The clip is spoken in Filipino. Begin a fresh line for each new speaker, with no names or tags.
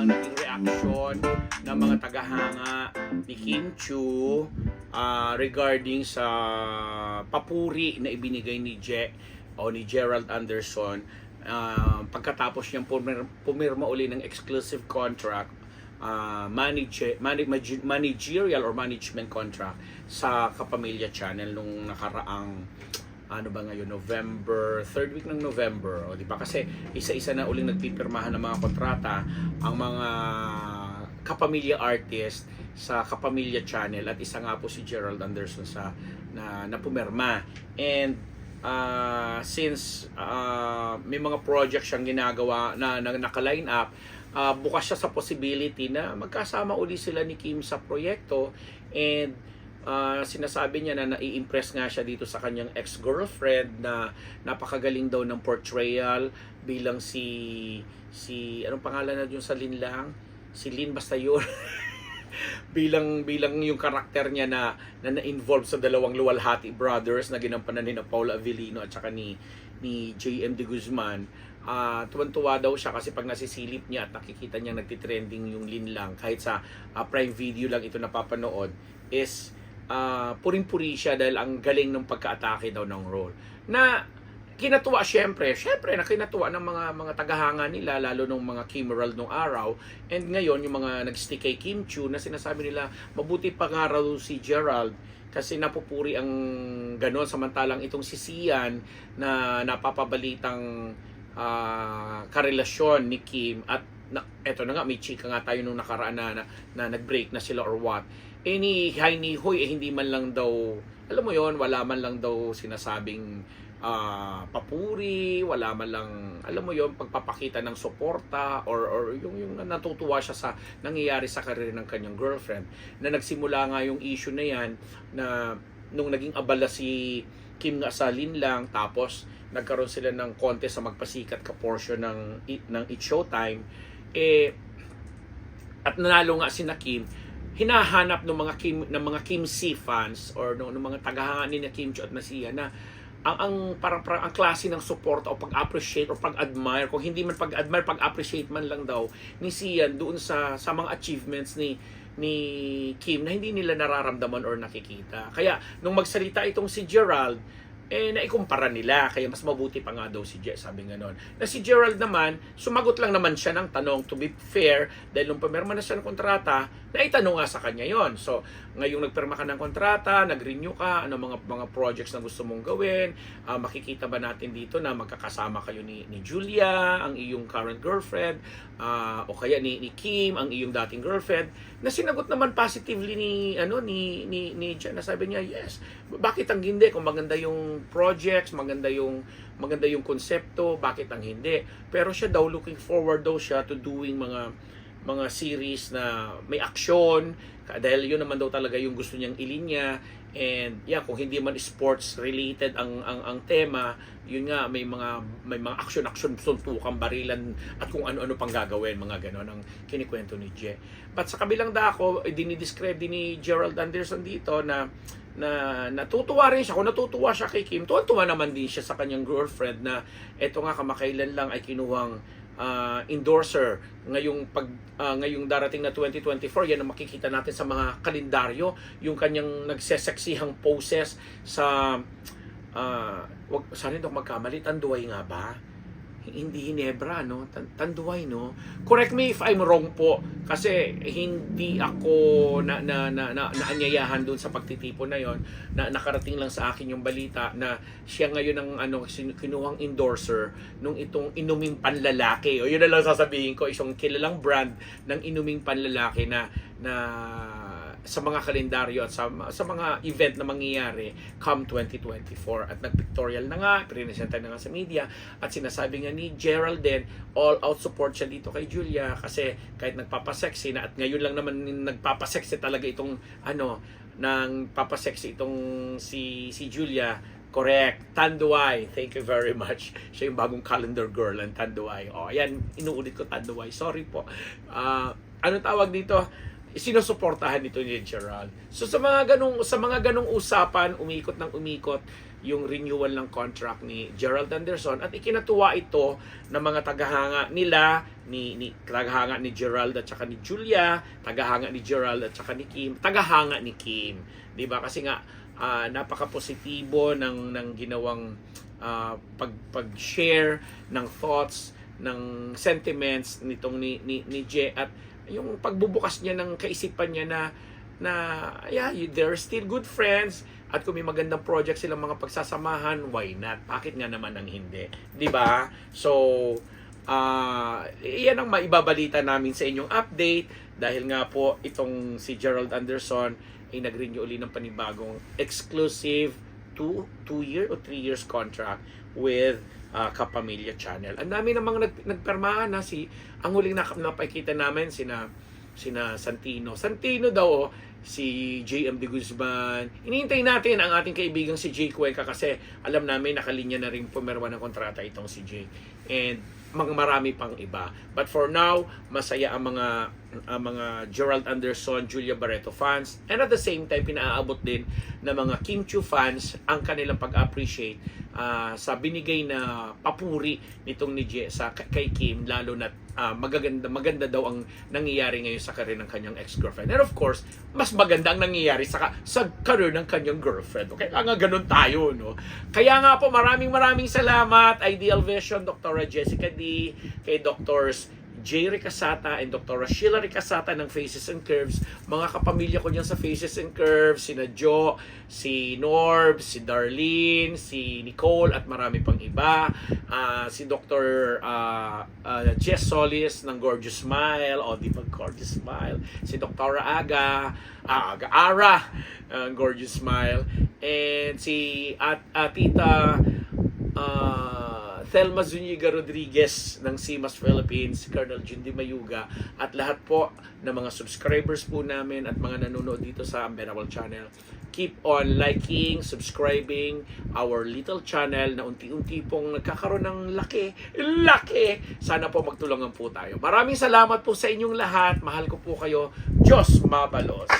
naging reaksyon ng mga tagahanga ni Kim Chiu regarding sa papuri na ibinigay ni Gerald Anderson pagkatapos niyang pumirma uli ng exclusive contract, managerial or management contract sa Kapamilya Channel nung nakaraang ano ba ngayon, third week ng November, o di ba? Kasi isa-isa na uling nagpipirmahan ng mga kontrata ang mga kapamilya artist sa Kapamilya Channel, at isa nga po si Gerald Anderson na pumirma. And since may mga project siyang ginagawa na naka-line up, bukas siya sa possibility na magkasama uli sila ni Kim sa proyekto. And sinasabi niya na nai-impress nga siya dito sa kanyang ex-girlfriend na napakagaling daw ng portrayal bilang si anong pangalan na yung sa Lin lang? Si Lin basta yun. bilang yung karakter niya na na-involve sa dalawang Luwalhati brothers na ginampanan ni Paula Avellino at saka ni JM De Guzman. Tuwan-tuwa daw siya kasi pag nasisilip niya at nakikita niya nagtitrending yung Lin lang, kahit sa Prime Video lang ito napapanood, is puring-puri siya dahil ang galing ng pagka-atake daw ng role. Na kinatuwa syempre na kinatuwa ng mga tagahanga nila, lalo nung mga Kimeral nung araw. And ngayon yung mga nag-stick kay Kim Chiu na sinasabi nila mabuti pa nga raw si Gerald kasi napupuri ang ganon, samantalang itong si Sian na napapabalitang karelasyon ni Kim, at eto na nga, may chika nga tayo nung nakaraan na nag-break na sila or what. Ni Hoy hindi man lang daw, alam mo yon, wala man lang daw sinasabing papuri, wala man lang, alam mo yon, pagpapakita ng suporta or yung natutuwa siya sa nangyayari sa karir ng kanyang girlfriend. Na nagsimula nga yung issue na yan na nung naging abala si Kim nga sa Lin lang, tapos nagkaroon sila ng contest sa magpasikat ka portion ng It's Showtime, at nanalo nga si Kim. Hinahanap ng mga Kim C fans or ng mga tagahanga ni Kim Chiu at Nasiya na ang parang ang klase ng support o pag-appreciate o pag-admire, kung hindi man pag-admire, pag-appreciate man lang daw ni Sian doon sa mga achievements ni Kim na hindi nila nararamdaman or nakikita. Kaya nung magsalita itong si Gerald, naikumpara nila, kaya mas mabuti pa nga daw si sabi nga nun. Na si Gerald naman, sumagot lang naman siya ng tanong, to be fair, dahil nung pumirma na siya ng kontrata, naitanong nga sa kanya yon. So, ngayong nagpirma ka ng kontrata, nag-renew ka, ano mga projects na gusto mong gawin, makikita ba natin dito na magkakasama kayo ni Julia, ang iyong current girlfriend, o kaya ni Kim, ang iyong dating girlfriend, na sinagot naman positively ni Jen, na sabi niya, yes, bakit ang hindi, kung maganda yung projects, maganda yung konsepto, bakit ang hindi? Pero siya daw, looking forward daw siya to doing mga series na may aksyon, dahil yun naman daw talaga yung gusto niyang ilinya. And kung hindi man sports related ang tema, yun nga, may mga action suntukan, barilan, at kung ano-ano pang gagawin, mga ganon ang kinikwento ni Je. But sa kabilang dako, dinidescribe din ni Gerald Anderson dito na natutuwa rin siya. Kung natutuwa siya kay Kim, tuwa naman din siya sa kanyang girlfriend na eto nga, kamakailan lang ay kinuhang endorser ngayong darating na 2024. Yan ang makikita natin sa mga kalendaryo, yung kanyang nagseseksihang poses sa sana hindi ako magkamali, Tanduay nga ba? Hindi Hinebra, no? Tanduay, no? Correct me if I'm wrong po, kasi hindi ako naanyayahan doon sa pagtitipon na yon, na nakarating lang sa akin yung balita na siya ngayon ang kinuhang endorser nung itong inuming panlalaki. O yun na lang sasabihin ko, isang kilalang brand ng inuming panlalaki na sa mga kalendaryo at sa mga event na mangyayari come 2024. At nag-pictorial na nga, presenta na nga sa media, at sinasabi nga ni Gerald din, all out support siya dito kay Julia, kasi kahit nagpapasexy na, at ngayon lang naman nagpapasexy talaga itong si Julia. Correct. Tanduay. Thank you very much. Siya yung bagong calendar girl ang Tanduay. Ayan, inuulit ko Tanduay. Sorry po. Ano tawag dito? Sinusuportahan nito ni Gerald. So sa mga ganong usapan, umikot ng umikot, yung renewal ng contract ni Gerald Anderson at ikinatuwa ito ng mga tagahanga nila tagahanga ni Gerald at saka ni Julia, tagahanga ni Gerald at saka ni Kim, tagahanga ni Kim, 'di ba? Kasi nga napaka-positibo ng ginawang pag-share ng thoughts, ng sentiments nitong ni Je at yung pagbubukas niya ng kaisipan niya na yeah, they're still good friends at kung may magandang project silang mga pagsasamahan, why not? Bakit nga naman ang hindi? 'Di ba? So, yan ang maibabalita namin sa inyong update dahil nga po itong si Gerald Anderson ay nag-renew uli ng panibagong exclusive 2-year o 3 years contract with Kapamilya Channel. Ang dami namang nagpermahan na ang huling napakita namin sina Santino daw, si JM De Guzman. Hinihintay natin ang ating kaibigang si Jay Cuenca kasi alam namin nakalinya na rin pumirma ng kontrata itong si Jay. And marami pang iba. But for now, masaya ang mga Gerald Anderson, Julia Barreto fans, and at the same time pinaaabot din ng mga Kim Chiu fans ang kanilang pag-appreciate sa binigay na papuri nitong ni Je kay Kim, lalo na maganda daw ang nangyayari ngayon sa career ng kanyang ex-girlfriend. And of course, mas maganda ang nangyayari sa career ng kanyang girlfriend. Okay, nga ganun tayo, no? Kaya nga po, maraming salamat, Ideal Vision, Dr. Jessica D, kay Drs. Jay Ricasata and Dr. Sheila Ricasata ng Faces and Curves. Mga kapamilya ko dyan sa Faces and Curves, sina Jo, si Norb, si Darlene, si Nicole at marami pang iba. Si Dr. Jess Solis ng Gorgeous Smile, o di ba Gorgeous Smile? Si Dr. Ara, Gorgeous Smile. And si Tita Thelma Zuniga Rodriguez ng CMAS Philippines, Colonel Jindy Mayuga, at lahat po ng mga subscribers po namin at mga nanonood dito sa Unbearable Channel. Keep on liking, subscribing our little channel na unti-unti pong nagkakaroon ng laki. Sana po magtulungan po tayo. Maraming salamat po sa inyong lahat. Mahal ko po kayo. Diyos mabalos.